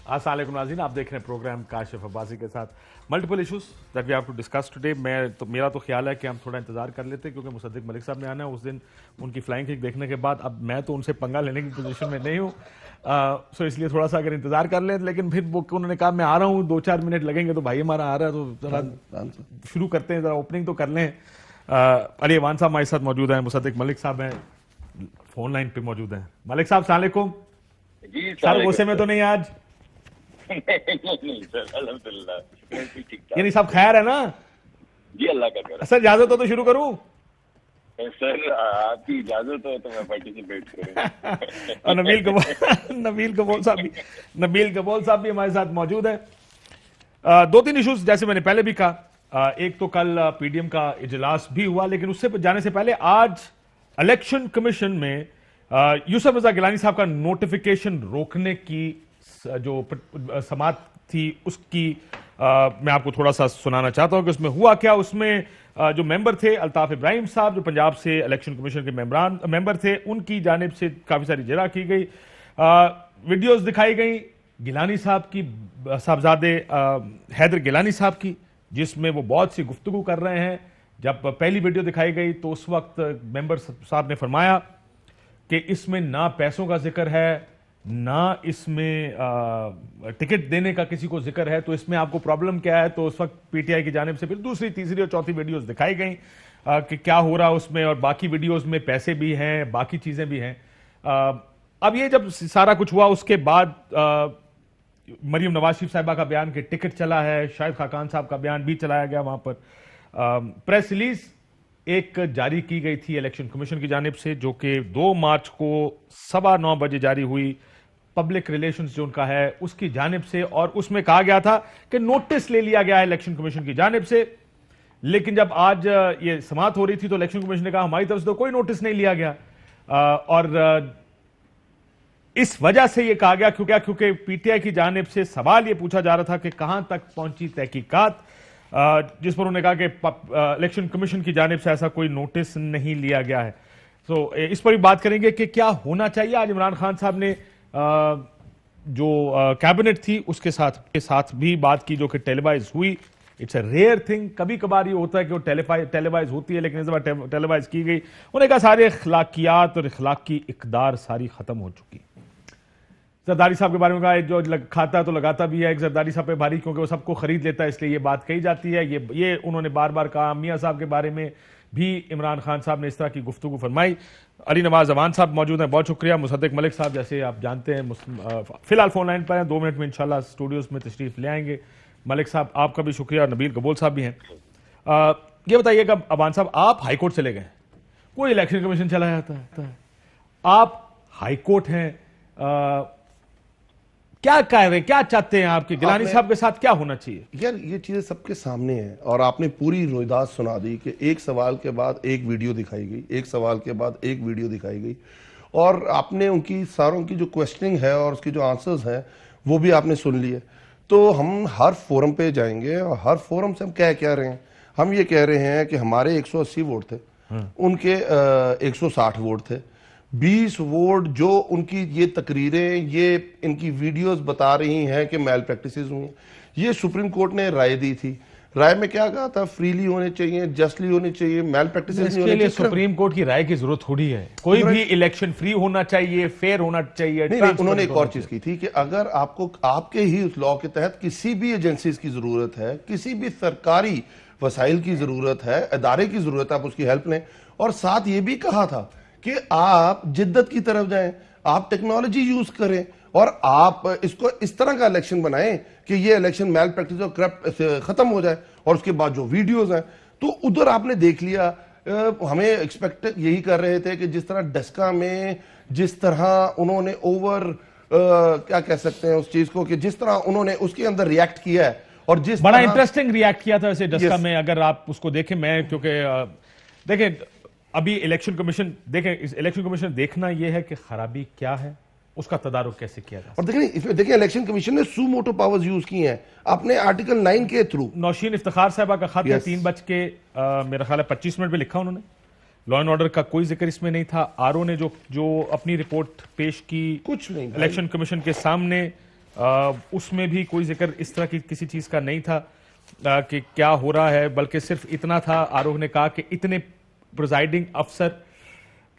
अस्सलाम वालेकुम नाज़रीन, आप देख रहे हैं प्रोग्राम काशिफ अब्बासी के साथ multiple issues that we have to discuss today. मेरा तो ख्याल है कि हम थोड़ा इंतजार कर लेते हैं क्योंकि मुसद्दिक मलिक साहब ने आना है उस दिन। उनकी फ्लाइंग किक देखने के बाद अब मैं तो उनसे पंगा लेने की पोजीशन में नहीं हूँ, सो इसलिए थोड़ा सा अगर इंतजार कर लें। लेकिन फिर वो उन्होंने कहा मैं आ रहा हूँ, 2-4 मिनट लगेंगे, तो भाई हमारा आ रहा है तो जरा शुरू करते हैं, जरा ओपनिंग तो कर लें। अली अवान साहब हमारे साथ मौजूद हैं, मुसद्दिक मलिक साहब हैं फोन लाइन पे मौजूद हैं। मलिक साहब अस्सलाम वालेकुम। जी सर गुस्से में तो नहीं आज? नहीं सर, अल्हम्दुलिल्लाह ठीक ठाक। यानी सब खैर है ना? जी अल्लाह का करम। सर इजाजत हो तो शुरू करूं? सर आपकी इजाजत हो तो मैं पार्टिसिपेट करूंगा। और नबील कबोल साहब भी हमारे साथ मौजूद है। 2-3 इश्यूज जैसे मैंने पहले भी कहा, एक तो कल पीडीएम का इजलास भी हुआ, लेकिन उससे जाने से पहले आज इलेक्शन कमीशन में यूसुफ रजा गिलानी साहब का नोटिफिकेशन रोकने की जो समात थी उसकी मैं आपको थोड़ा सा सुनाना चाहता हूं कि उसमें हुआ क्या। उसमें जो मेंबर थे अल्ताफ इब्राहिम साहब, जो पंजाब से इलेक्शन कमीशन के मेंबर थे, उनकी जानिब से काफी सारी जरा की गई, वीडियोस दिखाई गई गिलानी साहब की, साहबजादे हैदर गिलानी साहब की, जिसमें वो बहुत सी गुफ्तगू कर रहे हैं। जब पहली वीडियो दिखाई गई तो उस वक्त मेंबर साहब ने फरमाया कि इसमें ना पैसों का जिक्र है, ना इसमें टिकट देने का किसी को जिक्र है, तो इसमें आपको प्रॉब्लम क्या है? तो उस वक्त पीटीआई की जानिब से फिर दूसरी, तीसरी और चौथी वीडियोस दिखाई गई कि क्या हो रहा है उसमें, और बाकी वीडियोस में पैसे भी हैं, बाकी चीजें भी हैं। अब ये जब सारा कुछ हुआ उसके बाद मरियम नवाज शरीफ साहिबा का बयान कि टिकट चला है, शाहिद खाकान साहब का बयान भी चलाया गया वहां पर। प्रेस रिलीज एक जारी की गई थी इलेक्शन कमीशन की जानिब से, जो कि 2 मार्च को 9:15 बजे जारी हुई, पब्लिक रिलेशंस जो उनका है उसकी जानिब से, और उसमें कहा गया था कि नोटिस ले लिया गया है इलेक्शन कमीशन की जानिब से। लेकिन जब आज ये समात हो रही थी तो इलेक्शन कमीशन ने कहा हमारी तरफ से तो कोई नोटिस नहीं लिया गया, और इस वजह से ये कहा गया क्योंकि पीटीआई की जानिब से सवाल ये पूछा जा रहा था कि कहां तक पहुंची तहकीकात, जिस पर उन्होंने कहा कि इलेक्शन कमीशन की जानिब से ऐसा कोई नोटिस नहीं लिया गया है। तो इस पर भी बात करेंगे कि क्या होना चाहिए। आज इमरान खान साहब ने जो कैबिनेट थी उसके साथ भी बात की, जो कि टेलीवाइज हुई। इट्स अ रेयर थिंग, कभी कभार ये होता है कि वो टेलीवाइज होती है, लेकिन इस बार टेलीवाइज की गई। उन्होंने कहा सारे अखलाकियात और अखलाकी इकदार सारी खत्म हो चुकी। जरदारी साहब के बारे में कहा जो खाता तो लगाता भी है, एक जरदारी साहब पे भारी, क्योंकि वो सबको खरीद लेता है, इसलिए ये बात कही जाती है। ये उन्होंने बार बार कहा। मियां साहब के बारे में भी इमरान खान साहब ने इस तरह की गुफ्तगू फरमाई। अली नवाज अवान साहब मौजूद हैं, बहुत शुक्रिया। मुसद्दिक मलिक साहब जैसे आप जानते हैं फिलहाल फोन लाइन पर हैं, 2 मिनट में इंशाल्लाह स्टूडियोज में तशरीफ ले आएंगे। मलिक साहब आपका भी शुक्रिया, और नबील कबूल साहब भी हैं। ये बताइएगा अवान साहब, आप हाईकोर्ट चले गए, कोई इलेक्शन कमीशन चला जाता है, आप हाईकोर्ट हैं, क्या कह रहे हैं, क्या चाहते हैं आपके गिलानी साहब के साथ क्या होना चाहिए? यार ये चीजें सबके सामने है, और आपने पूरी रोहिदास सुना दी कि एक सवाल के बाद एक वीडियो दिखाई गई, एक सवाल के बाद एक वीडियो दिखाई गई, और आपने उनकी सारों की जो क्वेश्चनिंग है और उसकी जो आंसर्स हैं वो भी आपने सुन लिए। तो हम हर फोरम पे जाएंगे और हर फोरम से हम कह रहे हैं, हम ये कह रहे हैं कि हमारे 180 वोट थे, उनके 160 वोट थे, 20 वोट जो उनकी ये तकरीरें, ये इनकी वीडियोस बता रही हैं कि मैल प्रैक्टिसेस हुई हैं। ये सुप्रीम कोर्ट ने राय दी थी, राय में क्या कहा था? फ्रीली होने चाहिए, जस्टली होने चाहिए, मैल प्रैक्टिसेस नहीं होने चाहिए। सुप्रीम कोर्ट की राय की जरूरत थोड़ी है, कोई भी इलेक्शन फ्री होना चाहिए, फेयर होना चाहिए। नहीं, उन्होंने एक और चीज की थी कि अगर आपको आपके ही उस लॉ के तहत किसी भी एजेंसीज की जरूरत है, किसी भी सरकारी वसाइल की जरूरत है, अदारे की जरूरत है, आप उसकी हेल्प लें। और साथ ये भी कहा था कि आप जिद्दत की तरफ जाएं, आप टेक्नोलॉजी यूज करें, और आप इसको इस तरह का इलेक्शन बनाएं कि ये इलेक्शन मैल प्रैक्टिस और करप्ट खत्म हो जाए। और उसके बाद जो वीडियोस हैं तो उधर आपने देख लिया। हमें एक्सपेक्ट यही कर रहे थे कि जिस तरह डस्का में जिस तरह उन्होंने क्या कह सकते हैं उस चीज को, कि जिस तरह उन्होंने उसके अंदर रिएक्ट किया है, और जिस बड़ा इंटरेस्टिंग रिएक्ट किया था वैसे डस्का में, अगर आप उसको देखें। मैं क्योंकि देखें अभी इलेक्शन कमीशन इलेक्शन कमीशन देखना यह है कि खराबी क्या है, उसका तदारुक कैसे किया जाए। और देखिए इलेक्शन कमीशन ने सू मोटो पावर्स यूज की हैं अपने आर्टिकल 9 के थ्रू। नौशीन इफ्तिखार साहबा का खत है, 3 बज के मेरा ख्याल है 25 मिनट में लिखा उन्होंने। लॉ एंड ऑर्डर का कोई जिक्र इसमें नहीं था। आरओ ने जो अपनी रिपोर्ट पेश की कुछ नहीं, इलेक्शन कमीशन के सामने, उसमें भी कोई जिक्र इस तरह की किसी चीज का नहीं था कि क्या हो रहा है, बल्कि सिर्फ इतना था, आरोप ने कहा कि इतने प्रिजाइडिंग अफसर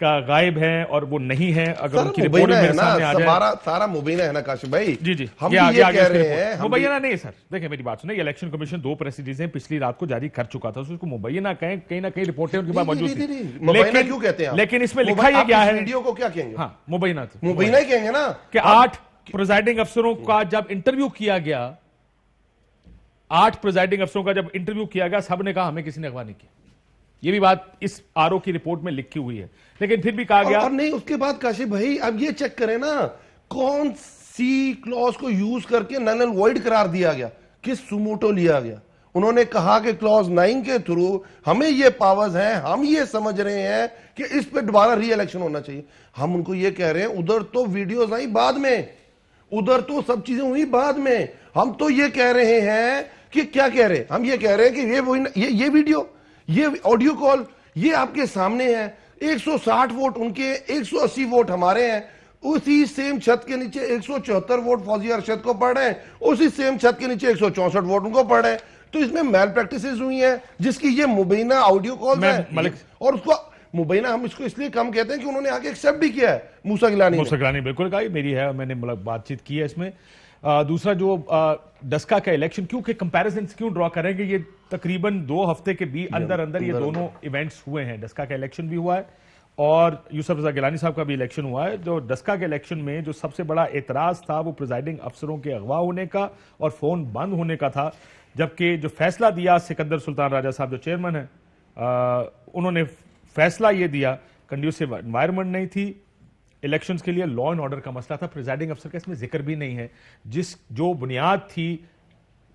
का गायब है और वो नहीं है, अगर उनकी रिपोर्ट मुबैना है मेरे ना, सामने आ जाए। सारा मुबैना है ना काशिफ भाई। जी जी, हम ये भी आगे ये आगे कह उसकी रहे रिपोर्ट- हैं, हम भी- मुबैना नहीं है सर, देखिए मेरी बात सुनिए, इलेक्शन कमीशन 2 प्रेस रिलीजें पिछली रात को जारी कर चुका था, उसको मुबैना कहें, कहीं ना कहीं रिपोर्टें उनके पास मौजूद थी। मुबैना क्यों कहते हैं आप? लेकिन इसमें लिखा ये क्या है, वीडियो को क्या कहेंगे? हाँ मुबैना था, मुबैना ही कहेंगे ना कि 8 प्रिजाइडिंग अफसरों का जब इंटरव्यू किया गया, 8 प्रिजाइडिंग अफसरों का जब इंटरव्यू किया गया, सबने कहा हमें किसी ने अगवा नहीं किया। ये भी बात इस आरओ की रिपोर्ट में लिखी हुई है, लेकिन फिर भी कहा गया। और नहीं, उसके बाद काशिफ भाई अब ये चेक करें ना, कौन सी क्लॉज को यूज करके नल एंड वॉइड करार दिया गया, किस सुमोटो लिया गया। उन्होंने कहा कि क्लॉज 9 के थ्रू हमें ये पावर्स हैं, हम ये समझ रहे हैं कि इस पे दोबारा री इलेक्शन होना चाहिए। हम उनको ये कह रहे हैं, उधर तो वीडियोस आई बाद में, उधर तो सब चीजें हुई बाद में। हम तो ये कह रहे हैं कि क्या कह रहे हैं, हम ये कह रहे हैं कि ये वही ये वीडियो, ये ऑडियो कॉल, ये आपके सामने है। 160 वोट उनके, 180 वोट हमारे हैं। उसी सेम छत के नीचे 174 वोट फौजी अरशद को पड़ रहे हैं, उसी सेम छत के नीचे 164 वोट उनको पड़ रहे हैं। तो इसमें मैल प्रैक्टिसेस हुई हैं, जिसकी ये मुबैना ऑडियो कॉल है। और उसको मुबैना हम इसको इसलिए कम कहते हैं कि उन्होंने आगे एक्सेप्ट भी किया है मूसा गिलानी बिल्कुल कहा, मेरी है, मैंने बातचीत की है इसमें। दूसरा जो डस्का का इलेक्शन, क्योंकि कंपैरिजन क्यों ड्रॉ करेंगे, ये तकरीबन 2 हफ्ते के भी अंदर ये दोनों इवेंट्स हुए हैं। डस्का का इलेक्शन भी हुआ है और यूसुफ रजा गिलानी साहब का भी इलेक्शन हुआ है। जो डस्का के इलेक्शन में जो सबसे बड़ा एतराज था वो प्रिजाइडिंग अफसरों के अगवा होने का और फोन बंद होने का था, जबकि जो फैसला दिया सिकंदर सुल्तान राजा साहब जो चेयरमैन है, उन्होंने फैसला ये दिया, कंड्यूसिव एनवायरनमेंट नहीं थी इलेक्शंस के लिए, लॉ एंड ऑर्डर का मसला था। प्रिजाइडिंग अफसर का इसमें जिक्र भी नहीं है। जो बुनियाद थी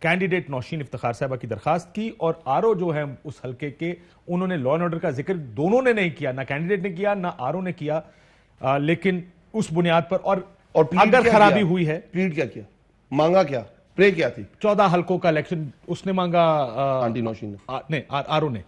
कैंडिडेट नौशीन इफ्तिखार साहबा की दरखास्त की, और आरओ जो है उस हल्के के, उन्होंने लॉ एंड ऑर्डर का जिक्र दोनों ने नहीं किया, ना कैंडिडेट ने किया ना आरओ ने किया। लेकिन उस बुनियाद पर और अगर खराबी हुई है, प्लीड क्या किया, मांगा क्या, प्रे क्या थी? 14 हल्कों का इलेक्शन उसने मांगा, आंटी नौशीन ने, नहीं आरओ ने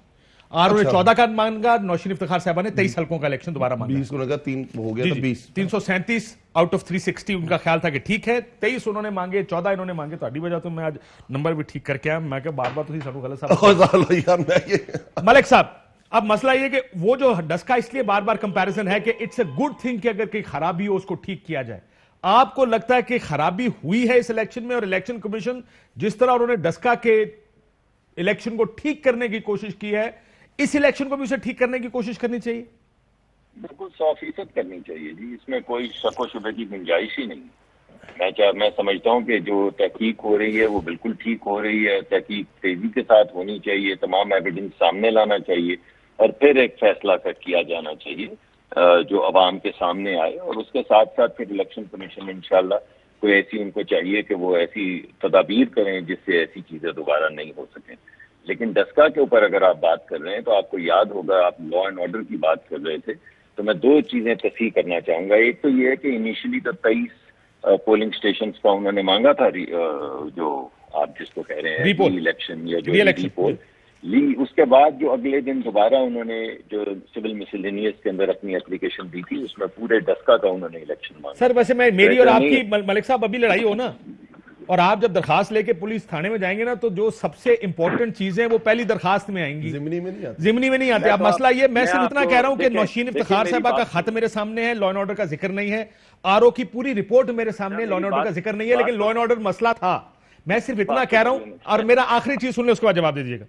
14 का मांगा, नौशीन इफ्तिखार साहबा ने 23 हल्कों का इलेक्शन दोबारा मांगा। 20 को 3 हो गया, तो 20 337 आउट ऑफ 360 उनका ख्याल था कि ठीक है। 23 उन्होंने मांगे, 14 इन्होंने मांगे। तो वजह तो मैं आज नंबर भी ठीक करके आया, मैं बार बार तो सानू गलत साहब मलिक साहब, अब मसला ये कि वो जो डस्का इसलिए बार बार कंपैरिजन है कि इट्स अ गुड थिंग कि अगर कोई खराबी हो उसको ठीक किया जाए। आपको लगता है कि खराबी हुई है इस इलेक्शन में, और इलेक्शन कमीशन जिस तरह उन्होंने डस्का के इलेक्शन को ठीक करने की कोशिश की है, इस इलेक्शन को भी उसे ठीक करने की कोशिश करनी चाहिए? बिल्कुल 100% करनी चाहिए जी, इसमें कोई शक व शुबे की गुंजाइश ही नहीं। मैं समझता हूँ कि जो तहकीक हो रही है वो बिल्कुल ठीक हो रही है। तहकीक तेजी के साथ होनी चाहिए, तमाम एविडेंस सामने लाना चाहिए और फिर एक फैसला किया जाना चाहिए जो अवाम के सामने आए। और उसके साथ साथ फिर इलेक्शन कमीशन इंशाल्लाह कोई ऐसी उनको चाहिए कि वो ऐसी तदाबीर करें जिससे ऐसी चीजें दोबारा नहीं हो सकें। लेकिन डस्का के ऊपर अगर आप बात कर रहे हैं तो आपको याद होगा, आप लॉ एंड ऑर्डर की बात कर रहे थे, तो मैं 2 चीजें तस्हीह करना चाहूंगा। एक तो ये है कि इनिशियली तो 23 पोलिंग स्टेशन का उन्होंने मांगा था, जो आप जिसको कह रहे हैं इलेक्शन या जो रीपोल ली, उसके बाद जो अगले दिन दोबारा उन्होंने जो सिविल मिसलेनियस के अंदर अपनी एप्लीकेशन दी थी, उसमें पूरे डस्का का उन्होंने इलेक्शन मांगा। सर वैसे मेरी और आपकी मलिक साहब अभी लड़ाई हो ना, और आप जब दरखास्त लेके पुलिस थाने में जाएंगे ना, तो जो सबसे इंपॉर्टेंट चीजें वो पहली दरखास्त में आएंगी, जिमनी में नहीं आती। अब मसला ये, मैं सिर्फ इतना कह रहा हूं कि नौशीन इफ्तिखार साहबा का खत मेरे सामने है, लॉ एंड ऑर्डर का जिक्र नहीं है। आरओ की पूरी रिपोर्ट मेरे सामने, लॉ एंड ऑर्डर का जिक्र नहीं है, लेकिन लॉ एंड ऑर्डर मसला था। मैं सिर्फ इतना कह रहा हूं, और मेरा आखिरी चीज सुन ले, उसके बाद जवाब दे दीजिएगा।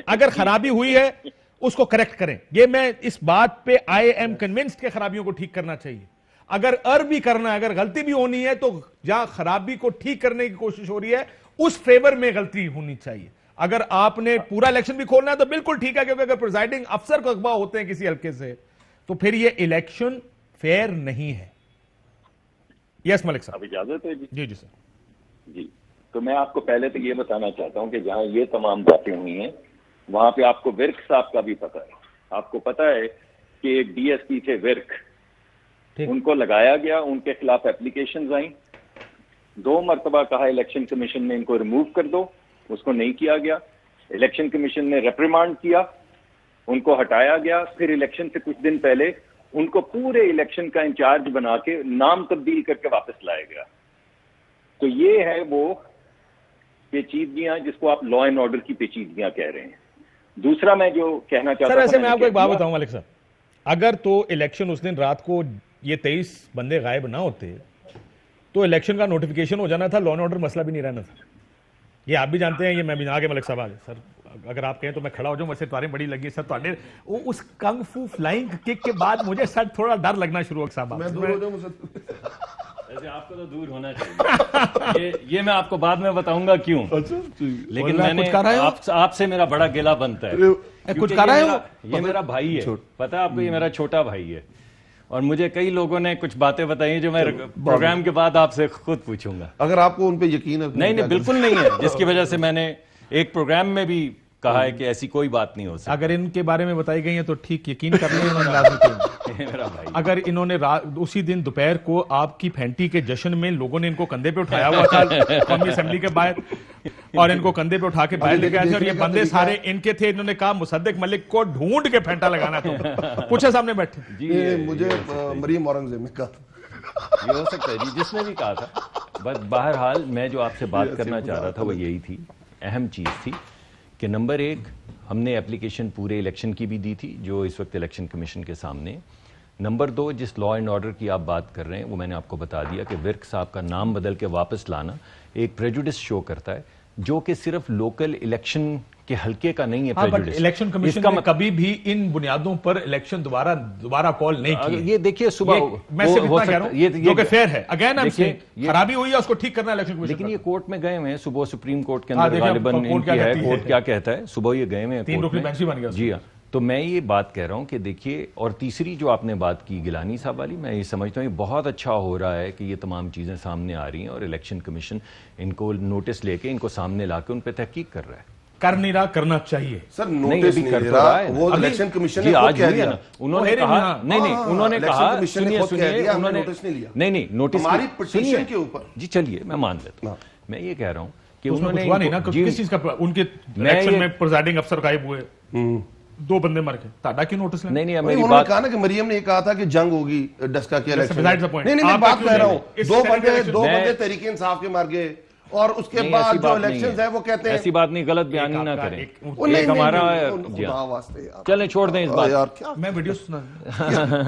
अगर खराबी हुई है उसको करेक्ट करें, ये मैं इस बात पे आई एम कन्विंस्ड कि खराबियों को ठीक करना चाहिए। अगर भी करना है, अगर गलती भी होनी है, तो जहां खराबी को ठीक करने की कोशिश हो रही है उस फेवर में गलती होनी चाहिए। अगर आपने पूरा इलेक्शन भी खोलना है तो बिल्कुल ठीक है, क्योंकि अगर प्रिजाइडिंग अफसर को अगवा होते हैं किसी हल्के से, तो फिर ये इलेक्शन फेयर नहीं है। यस मलिक साहब, इजाजत है? जी जी सर जी। तो मैं आपको पहले तो ये बताना चाहता हूं कि जहां ये तमाम बातें हुई हैं वहां पे आपको विर्क साहब का भी पता है। आपको पता है कि एक डीएसपी थे विर्क, उनको लगाया गया, उनके खिलाफ एप्लीकेशंस आई, 2 मरतबा कहा इलेक्शन कमीशन ने इनको रिमूव कर दो, उसको नहीं किया गया। इलेक्शन कमीशन ने रेप्रिमांड किया, उनको हटाया गया। फिर इलेक्शन से कुछ दिन पहले उनको पूरे इलेक्शन का इंचार्ज बना के नाम तब्दील करके वापस लाया गया। तो ये है वो पेचीदगियां जिसको आप लॉ एंड ऑर्डर की पेचीदगियां कह रहे हैं। दूसरा मैं जो कहना चाहता सर हूं, ऐसे मैं आपको एक बात बताऊं मलिक साहब, अगर तो इलेक्शन उस दिन रात को ये 23 बंदे गायब ना होते तो इलेक्शन का नोटिफिकेशन हो जाना था, लॉ एंड ऑर्डर मसला भी नहीं रहना था। ये आप भी जानते हैं, ये मैं भी आगे मलिक साहब आगे सर अगर आप कहें तो मैं खड़ा हो जाऊं, वैसे तुम्हारी बड़ी लगी सर तुम्हारे वो उस कंग फू फ्लाइंग किक के बाद मुझे सर थोड़ा डर लगना शुरू हो साहब। मैं दूर हो जाऊं मुझसे। वैसे आपको तो दूर होना चाहिए। ये मैं आपको बाद में बताऊंगा क्यों। अच्छा लेकिन बोलना मैंने कुछ कर रहे हो? आपसे मेरा बड़ा गिला बनता है। कुछ क्योंकि कर रहे हो? ये मेरा भाई है, पता है आपको, ये मेरा छोटा भाई है। और मुझे कई लोगों ने कुछ बातें बताई जो मैं प्रोग्राम के बाद आपसे खुद पूछूंगा। अगर आपको उन पे यकीन है तो नहीं क्या बिल्कुल नहीं है, जिसकी वजह से मैंने एक प्रोग्राम में भी कहा है कि ऐसी कोई बात नहीं हो सकती। अगर इनके बारे में बताई गई है तो ठीक, यकीन कर लें इन्होंने लाज़मी किया। ये मेरा भाई। अगर इन्होंने उसी दिन दोपहर को आपकी फैंटी के जश्न में लोगों ने इनको कंधे पे उठाया हुआ था कौमी असेंबली के बाहर, और इनको कंधे पे उठा के बाहर लेके आए थे, और ये बंदे सारे इनके थे। इन्होंने कहा मुसद्दिक मलिक को ढूंढ के फेंटा लगाना तो पूछे सामने बैठे नहीं, मुझे मरियम औरंगजेब ने कहा। ये हो सकता है जी, जिसने भी कहा था। बस बहरहाल मैं जो आपसे बात करना चाह रहा था वो यही थी, अहम चीज थी कि नंबर एक, हमने एप्लीकेशन पूरे इलेक्शन की भी दी थी जो इस वक्त इलेक्शन कमीशन के सामने। नंबर दो, जिस लॉ एंड ऑर्डर की आप बात कर रहे हैं वो मैंने आपको बता दिया कि विर्क साहब का नाम बदल के वापस लाना एक प्रेजुडिस शो करता है, जो कि सिर्फ लोकल इलेक्शन के हल्के का नहीं है। प्रेजुडिस इलेक्शन कमीशन ने कभी भी इन बुनियादों पर इलेक्शन दोबारा कॉल नहीं किया। ये देखिए सुबह मैं सिर्फ इतना कह रहा हूं जो कि फेयर है। अगेन आई एम सेइंग खराबी हुई है उसको ठीक करना इलेक्शन कमीशन। लेकिन ये कोर्ट में गए हुए हैं, सुबह सुप्रीम कोर्ट के अंदर गालिबन इनकी है, कोर्ट क्या कहता है, सुबह ये गए हुए हैं 3 रुकनी बेंच ही बन गया। जी हाँ, तो मैं ये बात कह रहा हूं कि देखिए, और तीसरी जो आपने बात की गिलानी साहब वाली, मैं ये समझता हूँ ये बहुत अच्छा हो रहा है कि ये तमाम चीजें सामने आ रही हैं और इलेक्शन कमीशन इनको नोटिस लेके इनको सामने लाके उन पर तहकीक कर रहा है। कर नहीं रहा, करना चाहिए सर। नोटिस नहीं ले रहा, वो इलेक्शन कमीशन ने खुद कह दिया। उन्होंने कहा नहीं, उन्होंने कहा सुनिए, उन्होंने नोटिस नहीं लिया। नहीं, नोटिस हमारी पिटीशन के ऊपर। जी चलिए मैं मान लेता हूँ। मैं ये कह रहा हूँ कि उन्होंने नहीं ना किस चीज का, उनके इलेक्शन में प्रिजाइडिंग अफसर गायब हुए, 2 बंदे मर गए, ताड़ा क्यों नोटिस लेना? नहीं, मेरी बात कहा ना कि मरियम ने कहा था कि जंग होगी डस्का के इलेक्शन। नहीं, बात कर रहा हूँ, 2 बंदे तहरीक इंसाफ के मार गए, और उसके बाद जो इलेक्शंस है वो कहते हैं ऐसी बात नहीं, गलत बयानी ना करें। एक हमारा चलें छोड़ दें इस बात यार, क्या मैं वीडियो सुना।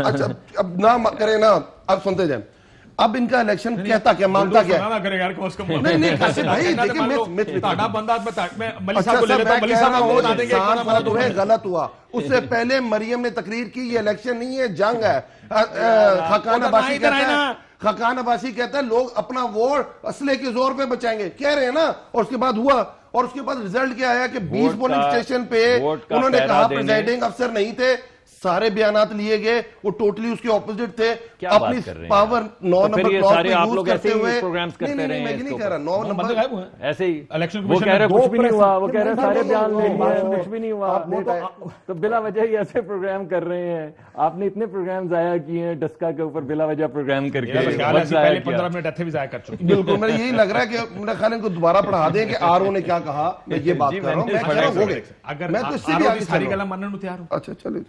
अच्छा अब ना करें ना, अब सुनते जाए। अब इनका इलेक्शन कहता क्या, मानता क्या? नहीं कासिम भाई, देखिए ताड़ा बंदा मैं मलिक साहब को ले लेता हूं, मलिक साहब आपको बता देंगे इतना तुम्हें गलत हुआ। उससे पहले मरियम ने तकरीर की ये इलेक्शन नहीं है, जंग है। खकान अब्बासी कहता है लोग अपना वोट असले के जोर पे बचाएंगे, कह रहे हैं ना, और उसके बाद हुआ, और उसके बाद रिजल्ट क्या आया कि 20 पोलिंग स्टेशन पे उन्होंने कहा प्रिजाइडिंग अफसर नहीं थे, सारे बयानात लिए गए, वो टोटली उसके ऑपोजिट थे। अपनी पावर 9 नंबर क्लॉज पे यूज करते हुए प्रोग्राम्स करते रहे। मैं नहीं कह रहा 9 नंबर ऐसे ही इलेक्शन वो कह रहे कुछ भी नहीं हुआ, वो कह रहे सारे बयान ले लिए, सुनो, कुछ भी नहीं हुआ, तो बिला वजह ही ऐसे प्रोग्राम कर रहे हैं। आपने इतने प्रोग्राम जाया किए हैं डस्का के ऊपर बिला वजह प्रोग्राम करके, पहले 15 मिनट ऐसे भी जाया कर चुके। बिल्कुल, मुझे यही लग रहा है कि मेरा ख्याल इनको दोबारा पढ़ा दें कि आरओ ने क्या कहा। मैं ये बात कर रहा हूँ, मैं कह रहा हूँ अगर मैं तो इससे भी आगे सारी गला मानने को तैयार हूं। अच्छा चलिए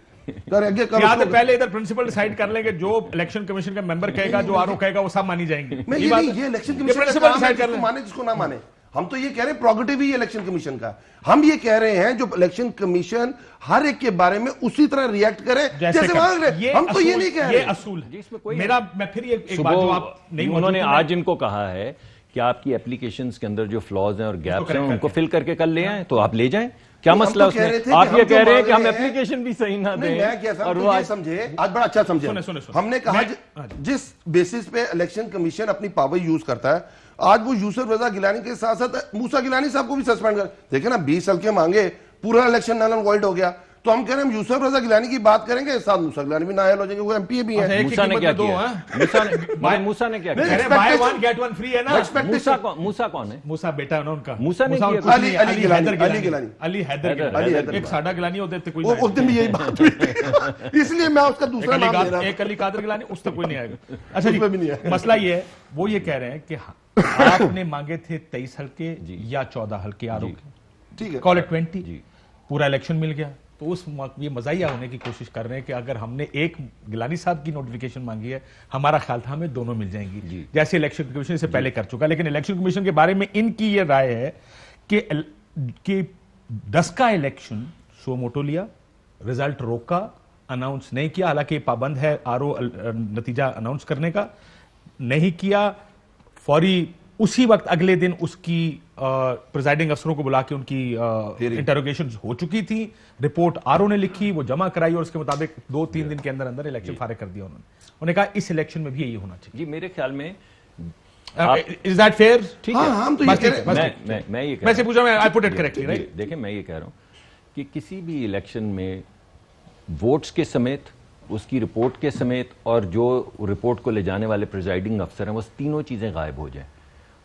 आगे करो। पहले इधर प्रिंसिपल डिसाइड कर लेंगे, जो इलेक्शन कमीशन का मेंबर कहेगा, जो आरओ कहेगा, वो सब मानी जाएंगी। ये इलेक्शन कमीशन का काम है, जिसको माने जिसको ना माने। हम तो ये कह रहे हैं प्रोगेटिव ही इलेक्शन कमीशन का। हम ये कह रहे हैं जो इलेक्शन कमीशन हर एक के बारे में उसी तरह रिएक्ट करे जैसे मांग रहे। हम तो ये नहीं कह रहे, ये असूल है मेरा। मैं फिर एक बात जो आप नहीं, उन्होंने आज इनको कहा है कि आपकी एप्लीकेशंस के अंदर जो फ्लॉज हैं और गैप्स हैं उनको फिल करके कल ले आए, तो आप ले जाएं। क्या मसला उसमें? आप ये कह रहे हैं कि हम एप्लीकेशन भी सही ना दें। मैं क्या और वो समझे, आज बड़ा अच्छा समझे। हमने कहा जिस बेसिस पे इलेक्शन कमीशन अपनी पावर यूज करता है, आज वो यूसुफ रजा गिलानी के साथ साथ मूसा गिलानी साहब को भी सस्पेंड कर, देखे ना 20 हल्के मांगे, पूरा इलेक्शन नल एंड वॉइड हो गया। तो हम कह रहे हैं हम यूसुफ रजा गिलानी की बात करेंगे, साथ मूसा गिलानी भी नायल हो जाएंगे, वो एमपी भी है। मूसा ने क्या किया? मूसा ने क्या किया? By one get one free है ना। मूसा कौन है? मूसा बेटा है ना उनका। मूसा ने किया? अली हैदर एक साडा गिलानी होते थे, कोई उस दिन भी यही बात हुई, इसलिए मैं उसका दूसरा नाम ले रहा हूं। एक अली कादर गिलानी, उस तक कोई नहीं आएगा। अच्छा जी, मसला ये है, वो ये कह रहे हैं कि आपने मांगे थे 23 हल्के या 14 हल्के आरओ के, ठीक है, कॉल इट 20, पूरा इलेक्शन मिल गया, तो ये मजाया होने की कोशिश कर रहे हैं कि अगर हमने एक गिलानी साहब की नोटिफिकेशन मांगी है, हमारा ख्याल था हमें दोनों मिल जाएंगी, जैसे इलेक्शन कमीशन से पहले कर चुका। लेकिन इलेक्शन कमीशन के बारे में इनकी ये राय है कि 10 का इलेक्शन सो मोटो लिया, रिजल्ट रोका, अनाउंस नहीं किया, हालांकि पाबंद है आरओ नतीजा अनाउंस करने का, नहीं किया, फौरी उसी वक्त अगले दिन उसकी प्रिजाइडिंग अफसरों को बुला के उनकी इंटरोगेशन हो चुकी थी, रिपोर्ट आरओ ने लिखी, वो जमा कराई और उसके मुताबिक 2-3 दिन के अंदर अंदर इलेक्शन फारिग कर दिया उन्होंने कहा इस इलेक्शन में भी यही होना चाहिए। जी मेरे ख्याल में इज दैट फेयर? ठीक है, हम तो ये कह रहे हैं, मैं ये वैसे पूछा, मैं I put it correctly, right? देखिए मैं ये कह रहा हूं कि किसी भी इलेक्शन में वोट्स के समेत, उसकी रिपोर्ट के समेत और जो रिपोर्ट को ले जाने वाले प्रिजाइडिंग अफसर हैं वो तीनों चीजें गायब हो जाएं,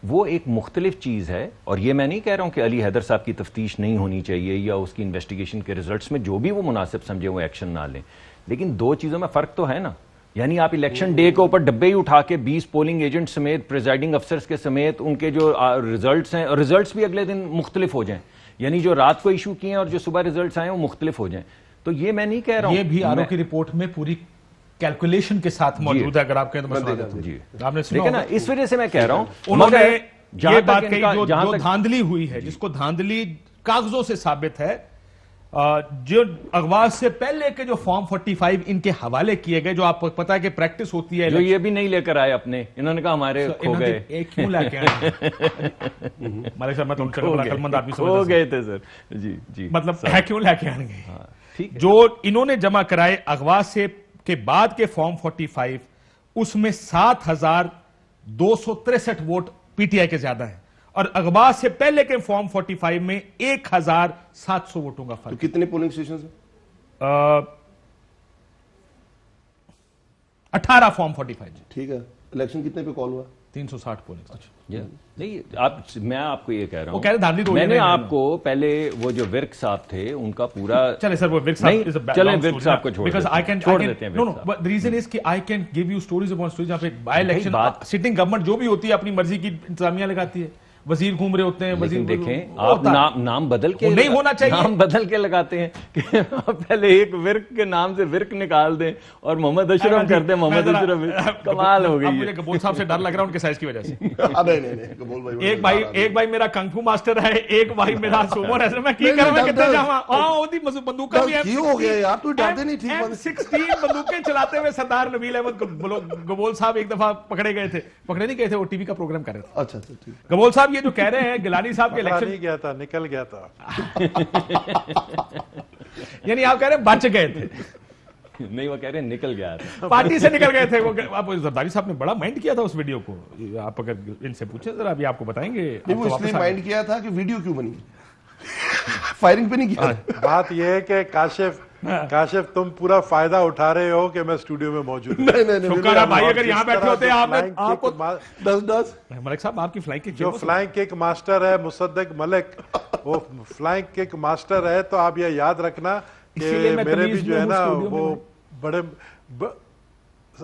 वो एक मुख्तलिफ चीज़ है। और ये मैं नहीं कह रहा हूं कि अली हैदर साहब की तफ्तीश नहीं होनी चाहिए या उसकी इन्वेस्टिगेशन के रिजल्ट्स में जो भी वो मुनासिब समझे वो एक्शन ना लें, लेकिन दो चीज़ों में फ़र्क तो है ना। यानी आप इलेक्शन डे के ऊपर डब्बे ही उठा के 20 पोलिंग एजेंट समेत, प्रिजाइडिंग अफसर्स के समेत उनके जो रिजल्ट्स हैं, और रिजल्ट्स भी अगले दिन मुख्तलिफ हो जाएं, यानी जो रात को इशू किए हैं और जो सुबह रिजल्ट्स आए वो मुख्तलिफ हो जाएं, तो ये मैं नहीं कह रहा हूं। ये भी आरओ की रिपोर्ट में पूरी कैलकुलेशन के साथ मौजूद है, अगर आप कहें तो मैं स्वागत हूं। जी आपने सुना लेकिन ना, होगा। इस वजह से मैं कह रहा हूं उन्होंने ये बात तक कही इनका- जो जहां तक धांधली हुई है, जिसको धांधली कागजों से साबित है, जो अगवा से पहले के जो फॉर्म 45 इनके हवाले किए गए, जो आपको पता है कि प्रैक्टिस होती है, जो ये भी नहीं लेकर आए अपने, इन्होंने कहा हमारे खो गए, एक क्यों लाके आए? मालिक साहब, मैं तो उनसे बड़ा अक्लमंद आदमी खो समझता गए थे सर। जी जी, मतलब है क्यों लाके आएंगे? ठीक है। जो इन्होंने जमा कराए अगवा से के बाद के फॉर्म 45, उसमें 7,263 वोट पीटीआई के ज्यादा है, और अगवा से पहले के फॉर्म 45 में 1,700 वोटों का तो फर्क। कितने पोलिंग स्टेशन है? 18 फॉर्म 45, ठीक है, इलेक्शन कितने पे कॉल हुआ? 360 पोलिंग स्टेशन। नहीं आप, मैं आपको ये कह रहा वो कह रहे धांधली तो मैंने ये नहीं- आपको पहले वो जो विर्क साहब थे उनका पूरा, चले सर, वो विर्क साहब नहीं, is a चलें long विर्क story, साहब को छोड़ because देते I हैं, can- छोड़ I can- देते हैं no, विर्क no, साहब। but the reason is कि I can give you stories upon stories, जहाँ पे बाय इलेक्शन बात- सिटिंग गवर्नमेंट जो भी होती है अपनी मर्जी की इंतजामिया लगाती है, वजीर घूम रहे होते हैं, वजीर लेकिन देखें वो आप होता है। नाम बदल के वो नहीं होना चाहिए। नाम बदल के लगाते हैं कि आप पहले एक विर्क के नाम से विर्क निकाल दें और मोहम्मद अशरफ कर दें मोहम्मद अशरफ, कमाल हो अब गई मुझे है। कबूल साहब से डर लग रहा है उनके साइज की वजह से। नहीं कबूल भाई, एक भाई मेरा कंफू मास्टर है, एक भाई मेरा सुमो रेसलर, मैं की नहीं, कर मैं डर- कितने डर- जावा ओदी बंदूकें भी हैं, क्यों हो गया यार? तू डरते नहीं, ठीक बात है। 16 बंदूकें चलाते हुए सरदार नबील अहमद गबोल साहब एक दफा पकड़े गए थे, पकड़े नहीं गए थे, वो टीवी का प्रोग्राम कर रहे थे। अच्छा ठीक। गबोल साहब ये जो कह रहे हैं गिलानी साहब के पकड़ा इलेक्शन, नहीं गया था, निकल गया था। यानी आप कह रहे हैं बच गए थे, नहीं वो कह रहे हैं निकल गया था। पार्टी से निकल गए थे वो। आप जरदारी साहब ने बड़ा माइंड किया था उस वीडियो को, आप अगर इनसे पूछे जरा, अभी आपको बताएंगे। नहीं, आप वो तो इसलिए वापस आ माइंड किया था कि वीडियो क्यों बनी, फायरिंग पे नहीं किया। बात यह है कि काशिफ तुम पूरा फायदा उठा रहे हो कि मैं स्टूडियो में मौजूद हूं। नहीं शुक्र है भाई, अगर यहाँ बैठे होते आपने आपको दस मलिक साहब आपकी फ्लाइट की जो फ्लाइंग किक मास्टर है मुसद्दक मलिक, वो फ्लाइंग किक मास्टर है, तो आप ये याद रखना इसीलिए कि मैं मेरे भी तमीज़ जो है में ना हूँ स्टूडियो में। वो बड़े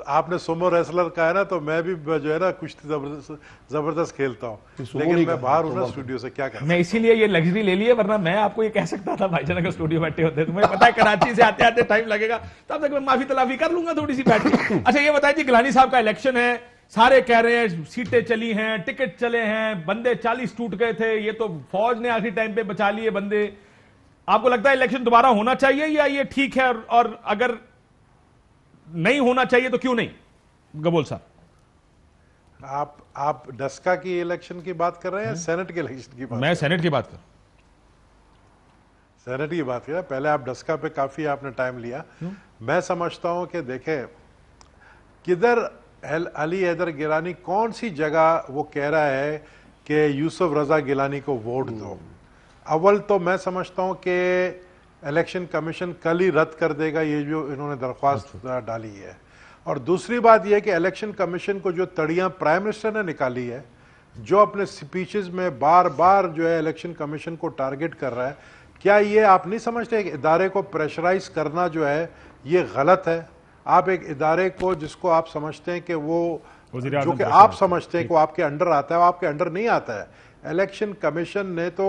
आपने सोमो रेसलर का है ना, तो मैं भी जो है ना कुश्ती जबरदस्त खेलता हूँ, सोमो लेकिन नहीं मैं कहा, बाहर हूँ तो ना बात स्टूडियो से, क्या करें। मैं इसीलिए ये लग्जरी ले लिए, वरना मैं आपको ये कह सकता था भाईजान अगर स्टूडियो बैठे होते तो मुझे पता है कराची से आते आते टाइम लगेगा, तब तक मैं माफी तलाफी कर लूंगा थोड़ी सी बैठ के। अच्छा ये बताइए जी, गिलानी साहब का इलेक्शन है, सारे कह रहे हैं सीटें चली हैं, टिकट चले हैं, बंदे 40 टूट गए थे, ये तो फौज ने आखिरी टाइम पे बचा लिए बंदे। आपको लगता है इलेक्शन दोबारा होना चाहिए या ये ठीक है, और अगर नहीं होना चाहिए तो क्यों नहीं? गबोल साहब, आप डस्का की इलेक्शन की बात कर रहे हैं, सेनेट के इलेक्शन की बात? मैं सेनेट की बात कर, सेनेट की बात किया, पहले आप डस्का पे काफी आपने टाइम लिया। मैं समझता हूं कि देखें किधर अली हैदर गिलानी कौन सी जगह वो कह रहा है कि यूसुफ रजा गिलानी को वोट दो। अव्वल तो मैं समझता हूं कि इलेक्शन कमीशन कल ही रद्द कर देगा ये जो इन्होंने दरख्वास्त डाली है, और दूसरी बात यह कि इलेक्शन कमीशन को जो तड़ियां प्राइम मिनिस्टर ने निकाली है, जो अपने स्पीचेस में बार बार जो है इलेक्शन कमीशन को टारगेट कर रहा है, क्या ये आप नहीं समझते कि इदारे को प्रेशराइज करना जो है ये गलत है? आप एक इदारे को जिसको आप समझते हैं कि वो जो कि आप समझते हैं कि वो आपके अंडर आता है, वो आपके अंडर नहीं आता है। इलेक्शन कमीशन ने तो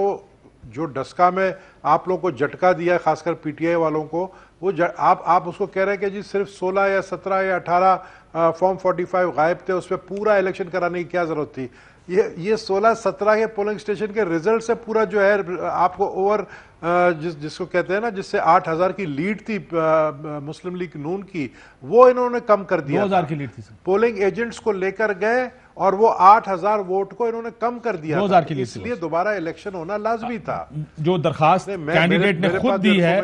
जो डस्का में आप लोगों को झटका दिया, खासकर पीटीआई वालों को, वो आप उसको कह रहे हैं कि जी सिर्फ 16 या 17 या 18 फॉर्म 45 गायब थे, उस पर पूरा इलेक्शन कराने की क्या जरूरत थी? ये 16-17 के पोलिंग स्टेशन के रिजल्ट से पूरा जो है आपको ओवर जिसको कहते हैं ना, जिससे 8,000 की लीड थी मुस्लिम लीग नून की, वो इन्होंने कम कर दिया। 2,000 की लीड थी सर। पोलिंग एजेंट्स को लेकर गए और वो 8,000 वोट को इन्होंने कम कर दिया, 2,000 की लीड, इसलिए दोबारा इलेक्शन होना लाजमी था। जो दरखास्त कैंडिडेट ने खुद दी है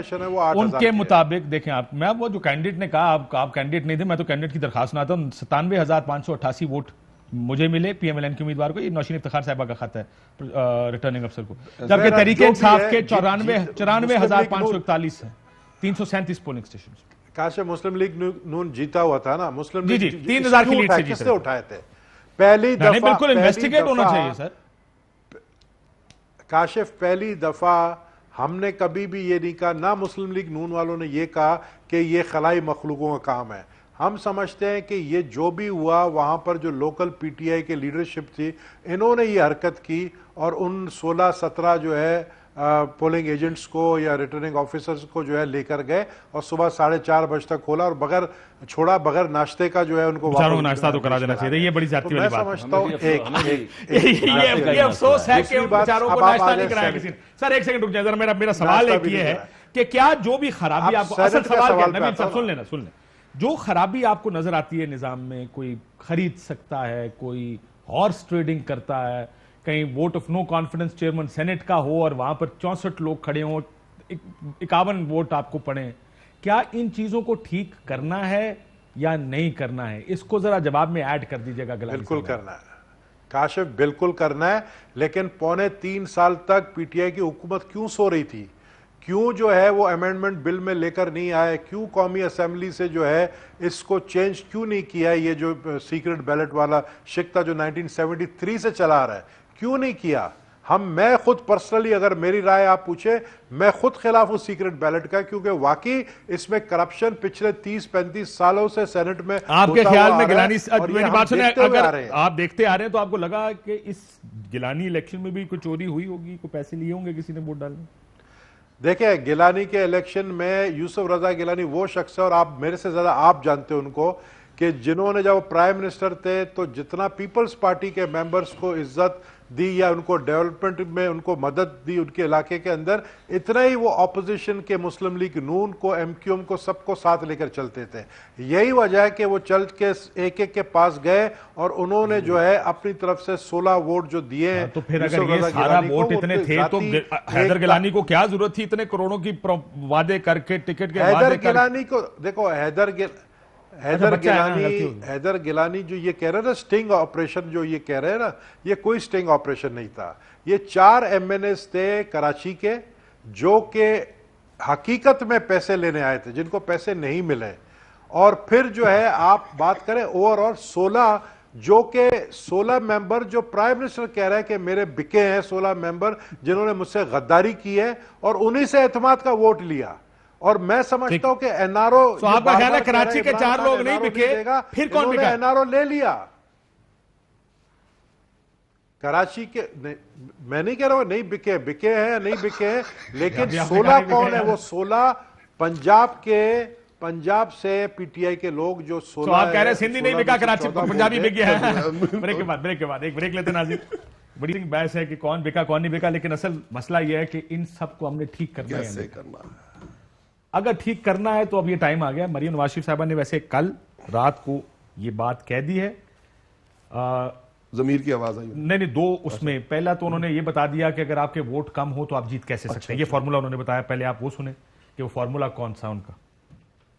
उनके मुताबिक देखें आप, मैं वो जो कैंडिडेट ने कहा, आप कैंडिडेट नहीं थे, मैं तो कैंडिडेट की दरखास्त ना था, 97,588 वोट मुझे मिले पीएमएलएन के उम्मीदवार को। ये नौशीन इफ्तिखार साहिबा का खाता है रिटर्निंग अफसर को, जबकि तहरीके इंसाफ के 94,541 है, 337 पोलिंग स्टेशन। काश मुस्लिम लीग नून जीता हुआ था ना, मुस्लिम लीग 3,000 की लीड से किसने उठाए थे? पहली दफा, बिल्कुल इन्वेस्टिगेट होना चाहिए सर। काशिफ, पहली दफा हमने कभी भी ये नहीं कहा, ना मुस्लिम लीग नून वालों ने ये कहा कि ये खलाई मखलूकों का काम है। हम समझते हैं कि ये जो भी हुआ वहां पर जो लोकल पीटीआई के लीडरशिप थी, इन्होंने ये हरकत की और उन 16-17 जो है पोलिंग एजेंट्स को या रिटर्निंग ऑफिसर्स को जो है लेकर गए और सुबह 4:30 बजे तक खोला और बगैर नाश्ते का जो है उनको नाश्ता तो करा देना चाहिए। ये बड़ी ज्यादती वाली बात है। मैं समझता हूं ये अफसोस है कि बेचारों को नाश्ता नहीं कराया किसी ने। सर एक सेकंड रुक जाए जरा, मेरा सवाल एक ये है कि क्या जो भी खराबी आपको, असल सवाल क्या है नवीन साहब, सुन लेना, जो खराबी आपको नजर आती है निजाम में, कोई खरीद सकता है, कोई हॉर्स ट्रेडिंग करता है, कहीं vote of no confidence chairman senate का हो और वहां पर 64 लोग खड़े हों, 51 वोट आपको पड़े, क्या इन चीजों को ठीक करना है या नहीं करना है? इसको जरा जवाब में ऐड कर दीजिएगा। बिल्कुल करना है काशिफ, बिल्कुल करना है, लेकिन 3.25 साल तक पीटीआई की हुकूमत क्यों सो रही थी? क्यों जो है वो अमेंडमेंट बिल में लेकर नहीं आए? क्यों कौमी असेंबली से जो है इसको चेंज क्यों नहीं किया? ये जो सीक्रेट बैलेट वाला शिक था जो 1973 से चला रहा है, क्यों नहीं किया? मैं खुद पर्सनली, अगर मेरी राय आप पूछे, मैं खुद खिलाफ हूं सीक्रेट बैलेट का, क्योंकि वाकई इसमें करप्शन पिछले 30-35 सालों से सेनेट में आपके ख्याल में गिलानी, मेरी बात सुने, अगर आप देखते आ रहे हैं तो आपको लगा कि इस गिलानी इलेक्शन में भी कोई चोरी हुई होगी, कोई पैसे लिए होंगे किसी ने वोट डालने? देखिए, गिलानी के इलेक्शन में यूसुफ रजा गिलानी वो शख्स है, और आप मेरे से ज्यादा आप जानते हो उनको, कि जिन्होंने जब प्राइम मिनिस्टर थे तो जितना पीपल्स पार्टी के मेंबर्स को इज्जत दी या उनको डेवलपमेंट में उनको मदद दी उनके इलाके के अंदर, इतना ही वो ऑपोजिशन के मुस्लिम लीग नून को, एमक्यूएम को, सबको साथ लेकर चलते थे। यही वजह है कि वो चल के एक के पास गए और उन्होंने जो है अपनी तरफ से 16 वोट जो दिए हैं। तो फिर अगर ये सारा वोट इतने थे तो हैदर गिलानी को क्या जरूरत थी इतने करोड़ों की वादे करके, टिकट के हैदर गिलानी को देखो, हैदर गिलानी जो ये कह रहे हैं ना स्टिंग ऑपरेशन, जो ये कह रहे हैं ना, ये कोई स्टिंग ऑपरेशन नहीं था। ये 4 एमएनएस थे कराची के जो के हकीकत में पैसे लेने आए थे, जिनको पैसे नहीं मिले, और फिर जो है आप बात करें ओवरऑल 16 मेंबर जो प्राइम मिनिस्टर कह रहे हैं कि मेरे बिके हैं, 16 मेंबर जिन्होंने मुझसे गद्दारी की है और उन्हीं से एतमाद का वोट लिया। और मैं समझता हूं कि एनआरओ, तो आपका ख्याल है कराची के 4 लोग नहीं बिके, फिर कौन बिका? एनआरओ ले लिया कराची के। मैं नहीं कह रहा हूं नहीं बिके हैं, नहीं बिके हैं, लेकिन 16 कौन है? वो 16 पंजाब से पीटीआई के लोग जो 16, तो आप कह रहे हैं सिंधी नहीं बिका, कराची पंजाबी बिक गया है। ब्रेक के बाद एक ब्रेक लेते नाज़रीन। बड़ी बहस है कि कौन बिका कौन नहीं बिका, लेकिन असल मसला यह है कि इन सबको हमने ठीक करना है। अगर ठीक करना है तो अब ये टाइम आ गया। मरियम नवाज शरीफ साहबा ने वैसे कल रात को ये बात कह दी है, ज़मीर की आवाज आई नहीं 2 उसमें। पहला तो उन्होंने ये बता दिया कि अगर आपके वोट कम हो तो आप जीत कैसे सकते हैं, ये फॉर्मूला उन्होंने बताया। पहले आप वो सुने कि वो फॉर्मूला कौन सा उनका।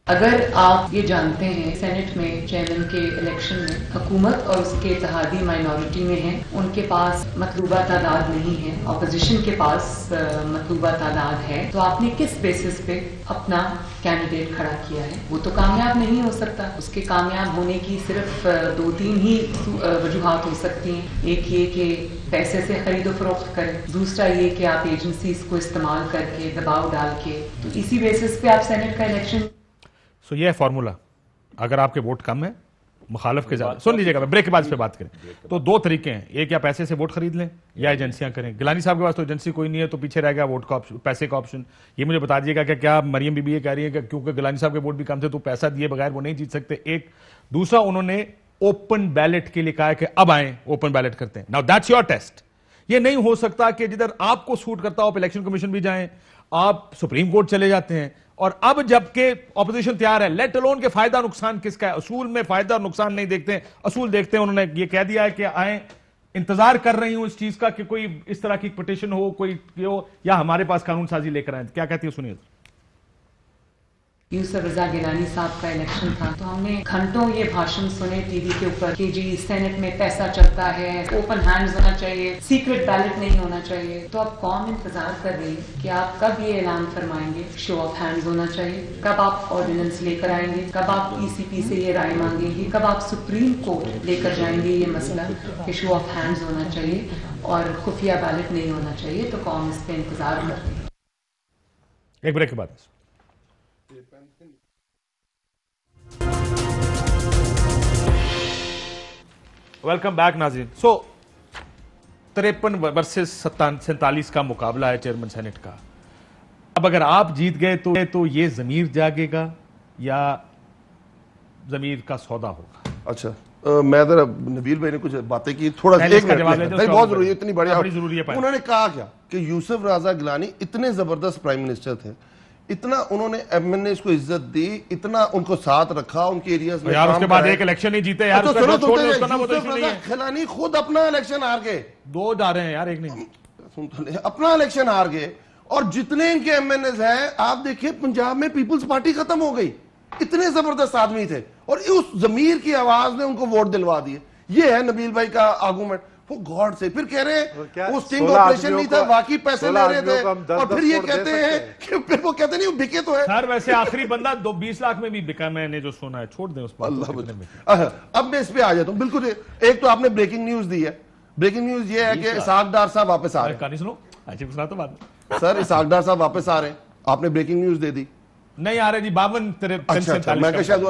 अगर आप ये जानते हैं सेनेट में चेयरमैन के इलेक्शन में हुकूमत और उसके इत्तेहादी माइनॉरिटी में है, उनके पास मतलूबा तादाद नहीं है, ऑपोजिशन के पास मतलूबा तादाद है, तो आपने किस बेसिस पे अपना कैंडिडेट खड़ा किया है? वो तो कामयाब नहीं हो सकता। उसके कामयाब होने की सिर्फ 2-3 ही वजूहात हो सकती हैं। एक ये कि पैसे से खरीदो फरोख्त करें, दूसरा ये कि आप एजेंसीज को इस्तेमाल करके, दबाव डाल के, तो इसी बेसिस पे आप सेनेट का इलेक्शन। सो ये है फॉर्मूला। अगर आपके वोट कम है मुखालिफ के ज्यादा। सुन लीजिएगा, मैं ब्रेक के बाद इस पे बात करें। तो दो तरीके हैं, एक या पैसे से वोट खरीद लें या एजेंसियां करें। गिलानी साहब के पास तो एजेंसी कोई नहीं है, तो पीछे रह गया वोट का ऑप्शन, पैसे का ऑप्शन। ये मुझे बता दीजिएगा कि क्या मरियम बीबी ये कह रही है कि क्योंकि गिलानी साहब के वोट भी कम थे तो पैसा दिए बगैर वो नहीं जीत सकते? एक दूसरा, उन्होंने ओपन बैलेट के लिए कहा है कि अब आए ओपन बैलेट करते हैं। Now that's your test. ये नहीं हो सकता कि जिधर आपको सूट करता हो आप इलेक्शन कमीशन भी जाएं, आप सुप्रीम कोर्ट चले जाते हैं, और अब जबकि ऑपोजिशन तैयार है, लेट अलोन के फायदा नुकसान किसका है, असूल में फायदा और नुकसान नहीं देखते हैं, असूल देखते हैं। उन्होंने ये कह दिया है कि आए, इंतजार कर रही हूं इस चीज का कि कोई इस तरह की पिटिशन हो, कोई हो, या हमारे पास कानून साजी लेकर आए। क्या कहती है, सुनिए। यूसुफ रजा गिलानी साहब का इलेक्शन था तो हमने घंटों ये भाषण सुने टीवी के ऊपर कि जी सेनेट में पैसा चलता है, ओपन हैंड्स होना चाहिए, सीक्रेट बैलेट नहीं होना चाहिए। तो अब कौम इंतजार कर रही है कि आप कब ये ऐलान फरमाएंगे शो ऑफ हैंड्स होना चाहिए, कब आप ऑर्डिनेंस लेकर आएंगे, कब आप ईसीपी से ये राय मांगेंगे, कब आप सुप्रीम कोर्ट लेकर जाएंगे ये मसला कि शो ऑफ हैंड्स होना चाहिए और खुफिया बैलेट नहीं होना चाहिए। तो कौम इस पर इंतजार कर रही है। एक ब्रेक के बाद वेलकम बैक नाज़रीन। सो 53 वर्सेस 47 का मुकाबला है चेयरमैन सेनेट का। अब अगर आप जीत गए तो ये जमीर जागेगा या जमीर का सौदा होगा? अच्छा, मैं जरा नबील भाई ने कुछ बातें की, थोड़ा पहले एक इसका मिनट जवाब में, लेते हैं, भाई उसका बहुत जवाब जरूरी है, इतनी बढ़िया बड़ी जरूरी है। उन्होंने कहा क्या कि यूसुफ राजा गिलानी इतने जबरदस्त प्राइम मिनिस्टर थे, इतना उन्होंने एमएनए इसको इज्जत दी, इतना उनको साथ रखा, उनके एरियाज में यार उसके बाद एक इलेक्शन नहीं जीते यार। तो उसका सुनो, जो छोड़ दो, उसका ना वो तो यूसुफ issue नहीं राजा है। गिलानी खुद अपना इलेक्शन हार गए, दो जा रहे हैं यार, एक नहीं। सुन तो ले, अपना इलेक्शन हार गए, और जितने इनके एमएनएज हैं आप देखिए, पंजाब में पीपल्स पार्टी खत्म हो गई, इतने जबरदस्त आदमी थे, और उस जमीर की आवाज ने उनको वोट दिलवा दिए। ये है नबील भाई का आर्गूमेंट। वो गॉड से फिर कह रहे हैं वो स्टिंग ऑपरेशन नहीं था, बाकी पैसे ले रहे थे, और फिर ये कहते हैं कि फिर वो कहते नहीं वो बिके तो है। सर वैसे आखिरी बंदा 20 लाख में भी बिका, मैंने जो सुना है। छोड़ दें उस पर। अब मैं इस पे आ जाता हूँ। बिल्कुल, एक तो आपने ब्रेकिंग न्यूज दी है। ब्रेकिंग न्यूज ये है कि इसाक डार साहब वापस आ रहे हैं। कहानी सुनो, अच्छी सुना तो बात। सर इसाक डार साहब वापस आ रहे हैं, आपने ब्रेकिंग न्यूज दे दी। नहीं आ रहे जी, 52 अच्छा, मैं शायद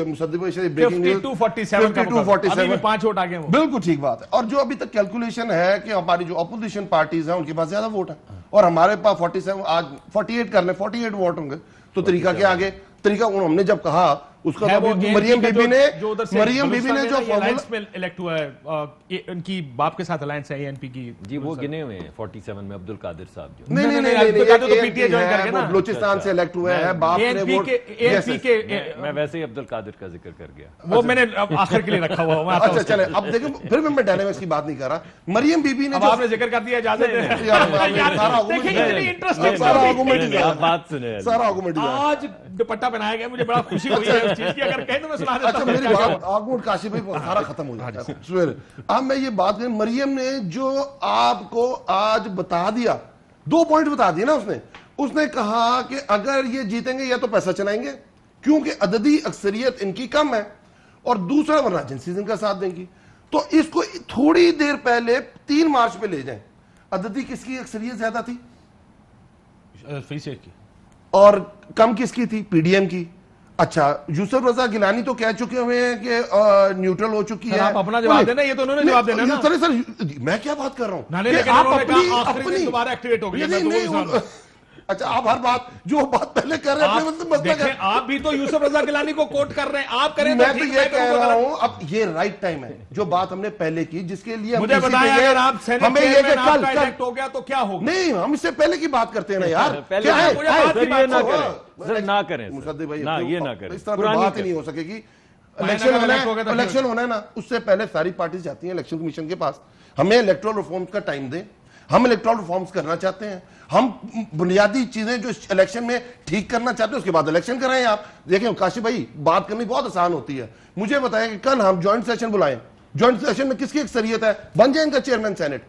मुसद्दिक भाई शायद ब्रेकिंग न्यूज 52-47 में 5 वोट आ गए। बिल्कुल ठीक बात है। और जो अभी तक कैलकुलेशन है कि हमारी जो अपोजिशन पार्टीज हैं उनके पास ज्यादा वोट है, और हमारे पास 47, आज 48 करने, 48 वोट होंगे। तो तरीका क्या आगे? तरीका हमने जब कहा उसका तो मरियम बीबी ने जो फॉर्मूला इलेक्ट हुआ है, इनकी बाप के साथ अलायंस है एएनपी की जी, वो गिने हुए हैं 47 में अब्दुल कादिर साहब जो। नहीं, पीटीए ज्वाइन करके ना बलूचिस्तान से इलेक्ट हुए हैं, बाप ने वोट। एएनपी के मैं वैसे ही अब्दुल कादिर का जिक्र कर गया, वो मैंने आखिर के लिए रखा हुआ। अच्छा चले, अब देखो फिर मैं डायनामिक्स की बात नहीं कर रहा। मरियम बीबी ने आपने जिक्र कर दिया, इजाजत है। सारा आर्गुमेंट आज दुपट्टा पहनाया गया, मुझे बड़ा खुशी हुई है उस चीज की। अगर कहें तो मैं सुना देता हूं। अच्छा, मेरी बात आर्गुमेंट काशिफ भाई सारा खत्म हो जाता है। अब मैं ये बात करें, मरियम ने जो आपको आज बता दिया, 2 पॉइंट बता दिए ना उसने कहा कि अगर ये जीतेंगे या तो पैसा चलाएंगे क्योंकि अददी अक्सरियत इनकी कम है, और दूसरा वरना एजेंसीज इनका साथ देंगी। तो इसको थोड़ी देर पहले 3 मार्च पे ले जाएं। अददी किसकी अक्सरियत ज्यादा थी? की। और कम किसकी थी? पीडीएम की। अच्छा, यूसुफ रजा गिलानी तो कह चुके हुए हैं कि न्यूट्रल हो चुकी है। आप अपना जवाब देना, ये तो उन्होंने जवाब देना ना। सर मैं क्या बात कर रहा हूं? आप अपनी दोबारा एक्टिवेट हो गई। अच्छा, आप हर बात जो बात पहले कर रहे हैं, आप भी तो यूसुफ रजा गिलानी को कोट कर रहे हैं, आप करें। मैं तो ये कह रहा हूं, अब ये राइट टाइम है जो बात हमने पहले की, जिसके लिए मुझे बताया अगर आप हमें ये कि कल हो गया तो क्या होगा? नहीं, हम इससे पहले की बात करते हैं ना यार। क्या है ना करें मुसद्दिक भाई, ना ये ना करें, इस तरह बात ही नहीं हो सकेगी। इलेक्शन होना है ना, उससे पहले सारी पार्टी जाती है इलेक्शन कमीशन के पास, हमें इलेक्टोरल रिफॉर्म्स का टाइम दें। हम इलेक्टोरल रिफॉर्म्स करना चाहते हैं, हम बुनियादी चीजें जो इलेक्शन में ठीक करना चाहते हैं उसके बाद इलेक्शन कराएं। आप देखें काशिफ भाई, बात करनी बहुत आसान होती है। मुझे बताएं कि कल हम ज्वाइंट सेशन बुलाएं, ज्वाइंट सेशन में किसकी अक्सरियत है? बन जाएगा चेयरमैन सेनेट,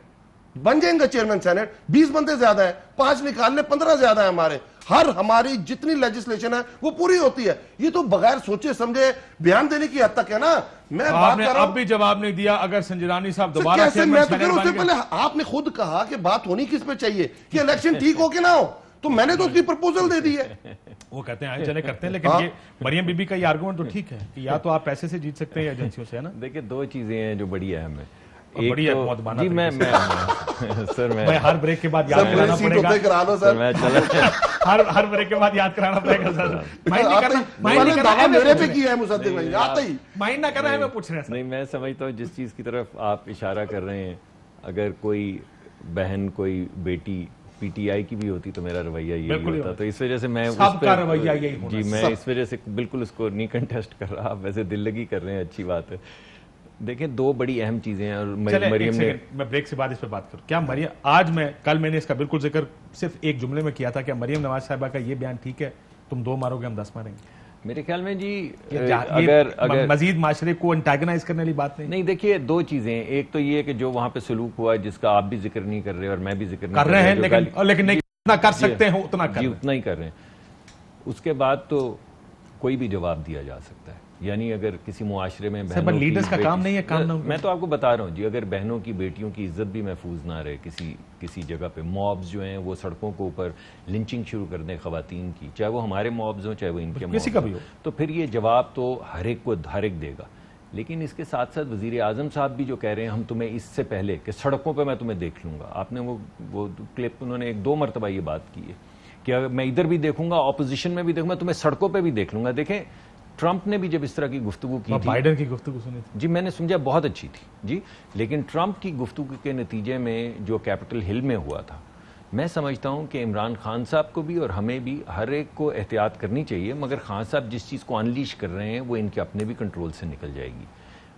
बन जाएगा चेयरमैन सेनेट। 20 बंदे ज्यादा है, 5 निकालने 15 ज्यादा है हमारे। हमारी जितनी लेजिस्लेशन है वो पूरी होती है। ये तो बगैर सोचे समझे बयान देने की हद तक है ना। मैं बात कर रहा हूं, अब भी जवाब नहीं दिया। अगर संजरानी साहब दोबारा मैं तो उससे पहले आपने खुद कहा कि बात होनी किस पे चाहिए कि इलेक्शन ठीक हो कि ना हो। तो मैंने तो उसकी प्रपोजल दे दी है। वो कहते हैं आए चले करते हैं, लेकिन ये मरियम बीबी का ये आर्गुमेंट तो ठीक है कि या तो आप पैसे से जीत सकते हैं एजेंसियों से, है ना। देखिए दो चीजें हैं जो बड़ी अहम है। बड़ी तो, मौतबाना जी मैं सर मैं हर ब्रेक के बाद याद कराना पड़ेगा करा लो सर। मैं चला हर ब्रेक के बाद याद कराना पड़ेगा सर। माइंड नहीं करना, दावा मेरे पे किया है मुसद्दिक भाई, आते ही माइंड ना करना है, मैं पूछ रहा हूं। नहीं, मैं समझता हूँ जिस चीज की तरफ आप इशारा कर रहे हैं, अगर कोई बहन कोई बेटी पीटीआई की भी होती तो मेरा रवैया यही होता। तो इस वजह से मैं सबका रवैया यही होना। जी मैं इस वजह से बिल्कुल उसको नहीं कंटेस्ट कर रहा। आप वैसे दिल लगी कर रहे हैं, अच्छी बात है। देखें दो बड़ी अहम चीजें हैं और मरियम ने, मैं ब्रेक से बाद इस पर बात करूं। क्या मरियम कल मैंने इसका बिल्कुल जिक्र सिर्फ एक जुमले में किया था, क्या मरियम नवाज साहिबा का ये बयान ठीक है, तुम 2 मारोगे हम 10 मारेंगे? मेरे ख्याल में जी अगर मजीद माशरे को एंटागनाइज करने वाली बात नहीं। देखिए दो चीजें, एक तो ये कि जो वहां पे सलूक हुआ जिसका आप भी जिक्र नहीं कर रहे और मैं भी जिक्र नहीं कर रहे हैं, लेकिन नहीं उतना कर सकते हैं उतना ही कर रहे हैं। उसके बाद तो कोई भी जवाब दिया जा सकता है। यानी अगर किसी मुआशरे में लीडर्स का काम नहीं है, काम ना, मैं तो आपको बता रहा हूँ जी, अगर बहनों की बेटियों की इज्जत भी महफूज ना रहे, किसी जगह पे मॉब्स जो हैं वो सड़कों के ऊपर लिंचिंग शुरू कर दें खवातीन की, चाहे वो हमारे मॉब्स हों चाहे वो इनके किसी का भी हो, तो फिर ये जवाब तो हर एक देगा। लेकिन इसके साथ साथ वजीर आजम साहब भी जो कह रहे हैं हम तुम्हें इससे पहले कि सड़कों पर मैं तुम्हें देख लूंगा, आपने वो क्लिप उन्होंने 1-2 मरतबा ये बात की है कि अगर मैं इधर भी देखूंगा, ऑपोजिशन में भी देखूंगा, तुम्हें सड़कों पर भी देख लूंगा। देखें ट्रंप ने भी जब इस तरह की गुफ्तगू की थी, बाइडन की गुफ्तगू सुनी थी जी, मैंने समझा बहुत अच्छी थी जी, लेकिन ट्रंप की गुफ्तगू के नतीजे में जो कैपिटल हिल में हुआ था, मैं समझता हूं कि इमरान खान साहब को भी और हमें भी हर एक को एहतियात करनी चाहिए, मगर खान साहब जिस चीज़ को अनलीश कर रहे हैं वो इनके अपने भी कंट्रोल से निकल जाएगी।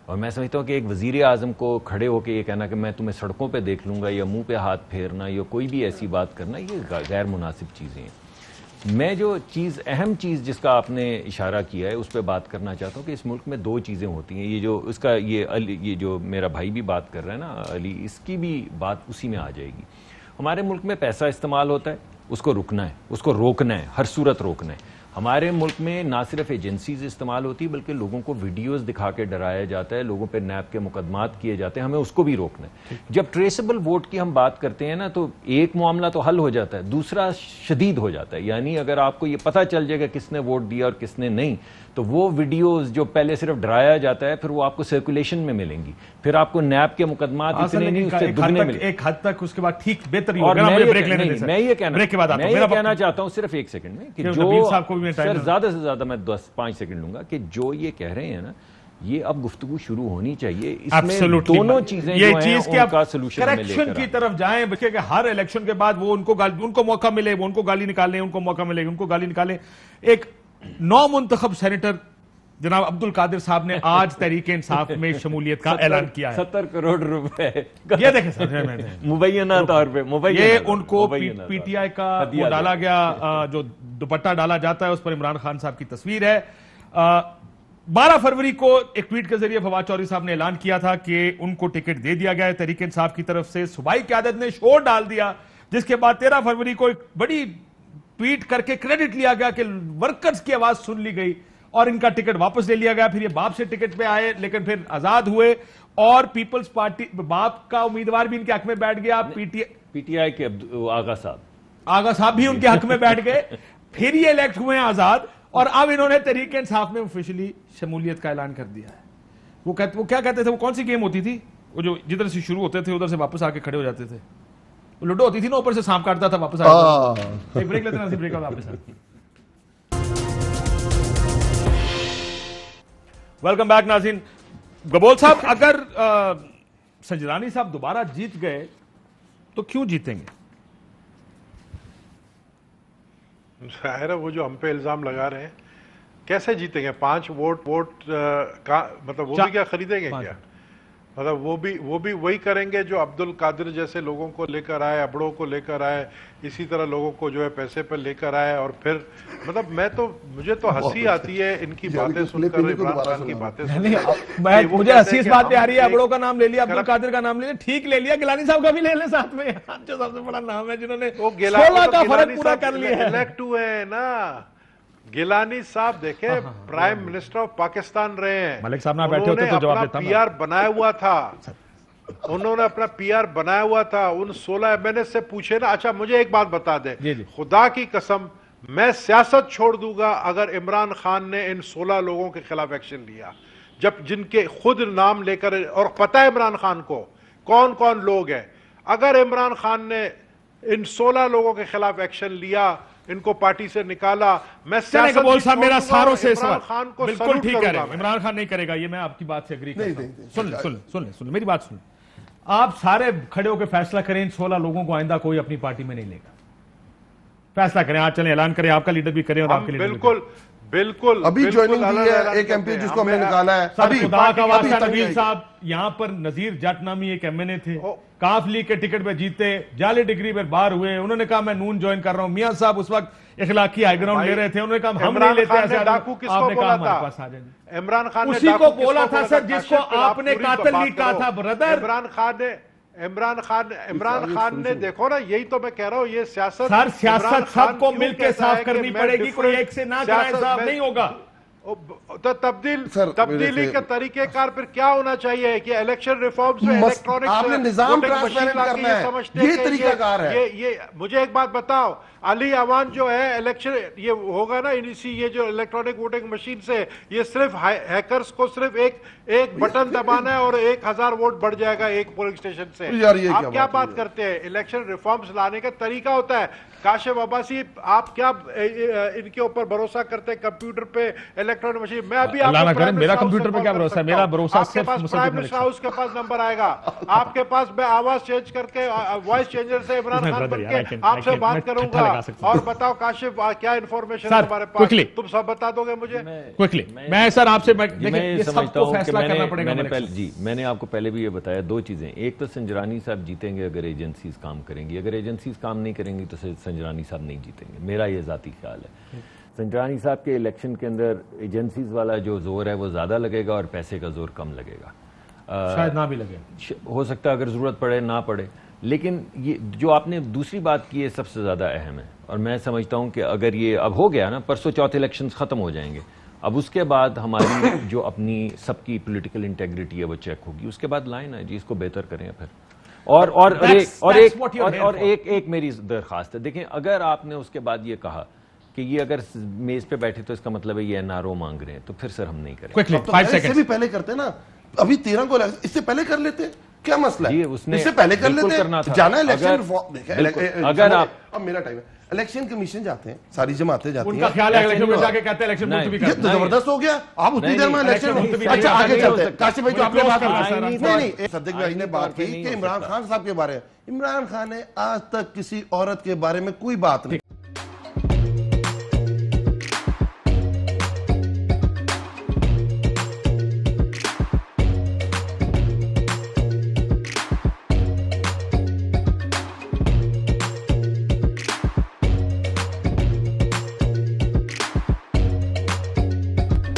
और मैं समझता हूं कि एक वजीर आजम को खड़े होकर ये कहना कि मैं तुम्हें सड़कों पर देख लूंगा या मुंह पे हाथ फेरना या कोई भी ऐसी बात करना, ये गैर मुनासिब चीज़ें हैं। मैं जो अहम चीज़ जिसका आपने इशारा किया है उस पर बात करना चाहता हूँ कि इस मुल्क में 2 चीज़ें होती हैं। ये जो इसका ये जो मेरा भाई भी बात कर रहा है ना अली, इसकी भी बात उसी में आ जाएगी। हमारे मुल्क में पैसा इस्तेमाल होता है, उसको रुकना है, उसको रोकना है, हर सूरत रोकना है। हमारे मुल्क में ना सिर्फ एजेंसीज इस्तेमाल होती है बल्कि लोगों को वीडियोस दिखा के डराया जाता है, लोगों पे नैब के मुकदमात किए जाते हैं, हमें उसको भी रोकना है। जब ट्रेसेबल वोट की हम बात करते हैं ना तो एक मामला तो हल हो जाता है, दूसरा शदीद हो जाता है। यानी अगर आपको ये पता चल जाएगा किसने वोट दिया और किसने नहीं, तो वो वीडियोस जो पहले सिर्फ डराया जाता है फिर वो आपको सर्कुलेशन में मिलेंगी, फिर आपको नैब के मुकदमात इतने नहीं उससे दुगने मिलेंगे एक हद तक। उसके बाद ठीक बेहतर और मैं ये कहना चाहता हूं सिर्फ 1 सेकंड में कि जो सर ज्यादा से ज्यादा मैं 5 सेकंड लूंगा कि जो ये कह रहे हैं ना, ये अब गुफ्तगू शुरू होनी चाहिए, इसमें दोनों चीजें ये चीज के उनका सलूशन करेक्शन की तरफ जाएं, बच्चे के हर इलेक्शन के बाद वो उनको मौका मिले, वो उनको गाली निकालें, उनको मौका मिले उनको गाली निकालें। एक नौमुंतखब सेनेटर जनाब अब्दुल कादिर साहब ने आज तहरीक इंसाफ में शमूलियत का ऐलान किया है। 70 करोड़ रुपए ये देखें सर, मुबैना तौर पे ये उनको पीटीआई का वो डाला गया, जो दुपट्टा डाला जाता है उस पर इमरान खान साहब की तस्वीर है। 12 फरवरी को एक ट्वीट के जरिए फवाद चौधरी साहब ने ऐलान किया था कि उनको टिकट दे दिया गया है तहरीक इंसाफ की तरफ से। सूबाई क़यादत ने शोर डाल दिया, जिसके बाद 13 फरवरी को एक बड़ी ट्वीट करके क्रेडिट लिया गया कि वर्कर्स की आवाज सुन ली गई और इनका टिकट वापस ले लिया गया। फिर ये बाप से टिकट पे आए लेकिन फिर आजाद हुए और पीपल्स पार्टी बाप का उम्मीदवार भी इनके हक में बैठ गया। पीटीआई के आगा साहब भी उनके हक में बैठ गए। फिर ये इलेक्ट हुए आजाद और अब इन्होंने तहरीक इंसाफ में ऑफिशियली शमूलियत का ऐलान कर दिया है। वो क्या कहते थे, वो कौन सी गेम होती थी, वो जो जिधर से शुरू होते थे उधर से वापस आके खड़े हो जाते थे, वो लूडो होती थी ना, ऊपर से सांप काटता था वापस आ ब्रेक लेते ना, ब्रेक वापस वेलकम बैक नाज़रीन। गबोल साहब, अगर संजरानी साहब दोबारा जीत गए तो क्यों जीतेंगे? जाहिर है वो जो हम पे इल्जाम लगा रहे हैं, कैसे जीतेंगे? 5 वोट का मतलब वो भी क्या खरीदेंगे क्या? मतलब वो भी वही करेंगे जो अब्दुल कादिर जैसे लोगों को लेकर आए, अबड़ों को लेकर आए, इसी तरह लोगं को जो है पैसे पर लेकर आए। और फिर मतलब मुझे तो हंसी आती है इनकी बातें सुनकर, इमरान खान की बातें सुनकर। मुझे हंसी इस बात पे आ रही है, अबड़ों का नाम ले लिया, अब्दुल कादिर का नाम ले लिया, ठीक ले लिया, गिलानी साहब का भी ले लें साथ में, जो सबसे बड़ा नाम है जिन्होंने 16 का फर्क पूरा कर लिया है। इलेक्ट हुए हैं ना गिलानी साहब, देखे प्राइम मिनिस्टर ऑफ पाकिस्तान रहे हैं, मलिक साहब ना बैठे होते तो जवाब देता। पीआर बनाया हुआ था, उन्होंने अपना पीआर बनाया हुआ था, उन 16 एमएनए से पूछे ना। अच्छा मुझे एक बात बता दे, खुदा की कसम मैं सियासत छोड़ दूंगा अगर इमरान खान ने इन 16 लोगों के खिलाफ एक्शन लिया, जब जिनके खुद नाम लेकर, और पता है इमरान खान को कौन कौन लोग हैं। अगर इमरान खान ने इन 16 लोगों के खिलाफ एक्शन लिया, इनको पार्टी से निकाला, मैं कबूल साहब मेरा सारों से इमरान खान को बिल्कुल ठीक कह रहे हैं। इमरान खान नहीं करेगा, ये मैं आपकी बात से एग्री करता हूं। सुन मेरी बात सुन, आप सारे खड़े होकर फैसला करें, इन 16 लोगों को आइंदा कोई अपनी पार्टी में नहीं लेगा। फैसला करें, आज चलें, ऐलान करें, आपका लीडर भी करें और आपके लीडर बिल्कुल बिल्कुल अभी ज्वाइनिंग दी है एक एमपी जिसको हमने निकाला है। अभी खुदा का वास्ता नबील साहब, यहां पर नजीर जट नामी एक एमएनए थे, काफ लीग के टिकट पे जीते, जाली डिग्री पर बाहर हुए, उन्होंने कहा मैं नून ज्वाइन कर रहा हूं। मियां साहब उस वक्त इखलाकी हाई ग्राउंड ले रहे थे, उन्होंने कहा हम नहीं लेते ऐसे। डाकू किसको बोला था? इमरान खान ने उसी को बोला था सर जिसको आपने कातिल नहीं कहा था ब्रदर। इमरान खान ने देखो ना, यही तो मैं कह रहा हूं, ये सियासत सर, सियासत सबको मिलकर साफ करनी पड़ेगी, कोई एक से ना कराए साफ नहीं होगा। तो तब्दीली का तरीकेकार फिर क्या होना चाहिए कि इलेक्शन रिफॉर्म्स में इलेक्ट्रॉनिक आपने निजाम ट्रांसपेरेंट करना है, ये तरीकाकार है। ये मुझे एक बात बताओ, अली अवान जो है इलेक्शन ये होगा ना, ये जो इलेक्ट्रॉनिक वोटिंग मशीन से, ये सिर्फ हैकर्स को सिर्फ एक बटन दबाना है और 1000 वोट बढ़ जाएगा एक पोलिंग स्टेशन से। आप क्या बात करते हैं? इलेक्शन रिफॉर्म्स लाने का तरीका होता है। काशिफ अब्बासी, आप क्या इनके ऊपर भरोसा करते हैं कंप्यूटर पे इलेक्ट्रॉनिक मशीन? मैं अभी मेरा कंप्यूटर पे क्या भरोसा है? मेरा भरोसा सिर्फ प्राइम मिनिस्टर हाउस के पास नंबर आएगा, आपके पास मैं आवाज चेंज करके वॉइस चेंजर से इमरान खान बनके आपसे बात करूंगा। और बताओ काशिफ, क्या इन्फॉर्मेशन हमारे पास, तुम सब बता दोगे मुझे क्विकली? मैं सर आपसे समझता हूं कि मैंने आपको पहले भी ये बताया दो चीजें। एक तो संजरानी साहब जीतेंगे अगर एजेंसीज काम करेंगी, अगर एजेंसीज काम नहीं करेंगी तो संजरानी साहब नहीं जीतेंगे, मेरा ये जाती ख्याल है। संजरानी साहब के इलेक्शन के अंदर एजेंसीज वाला जो जोर है वो ज्यादा लगेगा और पैसे का जोर कम लगेगा, शायद ना भी लगे, हो सकता है अगर जरूरत पड़े ना पड़े। लेकिन ये जो आपने दूसरी बात की है सबसे ज्यादा अहम है, और मैं समझता हूं कि अगर ये अब हो गया ना, परसों चौथे इलेक्शंस खत्म हो जाएंगे, अब उसके बाद हमारी जो अपनी सबकी पॉलिटिकल इंटेग्रिटी है वो चेक होगी, उसके बाद लाइन है जी, इसको बेहतर करें फिर। और एक मेरी दरखास्त है, देखें अगर आपने उसके बाद ये कहा कि ये अगर मेज पे बैठे तो इसका मतलब है ये एनआरओ मांग रहे हैं, तो फिर सर हम नहीं करेंगे। तो इससे भी पहले करते ना, अभी 13 को इससे पहले कर लेते, क्या मसला है? इससे पहले कर लेते, जाना इलेक्शन। अगर आप, अब मेरा टाइम है, इलेक्शन कमीशन जाते हैं, सारी जमातें जाती हैं, उनका ख्याल है इलेक्शन में जाके कहते हैं इलेक्शन मुलतवी कर। तो जबरदस्त हो गया, आप उतनी देर में इलेक्शन। अच्छा आगे चलते हैं, काशिफ भाई जो आपने बात नहीं, सद्दिक भाई ने बात की कि इमरान खान साहब के बारे में, इमरान खान ने आज तक किसी औरत के बारे में कोई बात नहीं।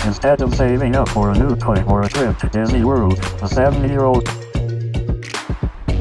Instead of saving up for a new toy or a trip to Disney World, a 70-year-old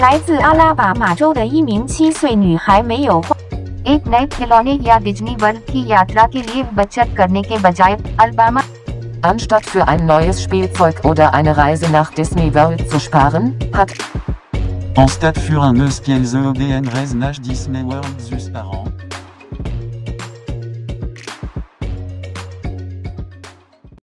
来自阿拉巴马州的一名7岁女孩没有花 एक नए खिलौने या डिज्नी वर्ल्ड की यात्रा के लिए बचत करने के बजाय Alabama Anstatt für ein neues Spielzeug oder eine Reise nach Disney World zu sparen, hat En stade für un neus pielze ODN reise nach Disney World zus parents.